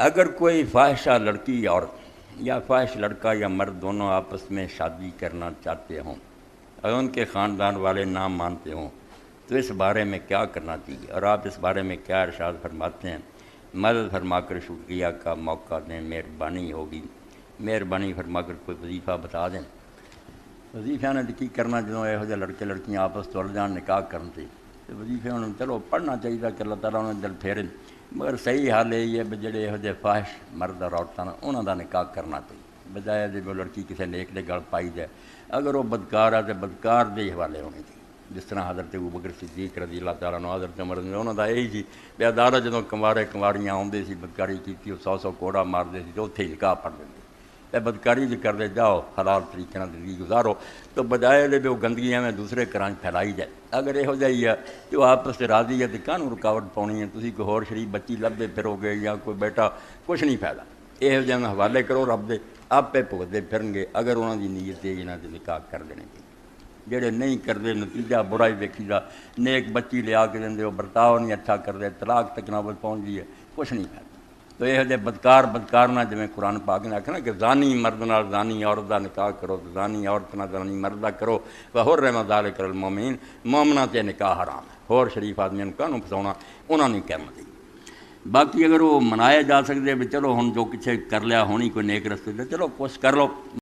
اگر کوئی فاحشہ لڑکی اور یا فاحش لڑکا یا مرد دونوں آپس میں شادی کرنا چاہتے ہوں اور ان کے خاندان والے نہ مانتے ہوں تو اس بارے میں کیا کرنا چاہیے، اور آپ اس بارے میں کیا ارشاد فرماتے ہیں؟ مدد فرما کر شکریہ کا موقع دیں، مہربانی ہوگی، مہربانی فرما کر کوئی وظیفہ بتا دیں۔ وظیفہ نے کی کرنا جدوں یہو جہے لڑکے لڑکیاں آپس تل جان نکاح کرن تے وظیفے انہوں چلو پڑھنا چاہیے کہ اللہ تعالیٰ انہوں نے دل پھیرے، مگر صحیح حال یہی ہے بھی جڑے یہو جہے فاحش مرد اور عورتاں انہوں دا نکاح کرنا چاہیے، بجائے جب وہ لڑکی کسی نیک دے گل پائی جائے۔ اگر وہ بدکار ہے تو بدکار دے حوالے ہونے چاہیے، جس طرح حضرت ابوبکر صدیق رضی اللہ تعالیٰ عنہ، حضرت عمر انہوں دا یہی سی بھی عدالت جدوں کنوارے کنواریاں آؤندے سی بدکاری کیتی، 100 کوڑا ماردے سی تو اتھے ہی نکاح پڑھ دیندے، تے بدکاری جو کردے جاؤ حلال طریقے نال زندگی گزارو، تو بجائے دے بھی وہ گندگی میں دوسرے گھراں پھیلائی جائے۔ اگر یہو جہی ہے کہ وہ آپس سے راضی ہے تو کہنوں رکاوٹ پاؤنی ہے، تسی کوئی ہور شریف بچی لبدے پھرو گے یا کوئی بیٹا، کچھ نہیں فائدہ۔ یہو جہاں حوالے کرو رب دے، آپے بھگتدے پھرن گے۔ اگر انہوں دی نیت ہے انہاں دے نکاح کر دینے چاہیے، جڑے نہیں کردے نتیجہ برا ہی ویکھی دا، نیک بچی لیا کے دیں وہ برتاؤ نہیں اچھا کردے، طلاق تک نوبت پہنچ گئی ہے، کچھ نہیں فائدہ۔ تو یہ جے بدکار نہ، جویں قرآن پاک نے آکھنا کہ زانی مرد نال زانی عورت دا نکاح کرو، تو زانی عورت نال زانی مرد دا کرو، وحرم ذالک المومنین، مومناں تے نکاح حرام ہے۔ ہور شریف آدمیاں نوں کہنوں پھساونا انہاں نہیں کرنا چاہیے۔ باقی اگر وہ منائے جا سکتے بھی چلو ہن جو کچھ کر لیا ہونی کوئی نیک رستے تے چلو کچھ کر لو۔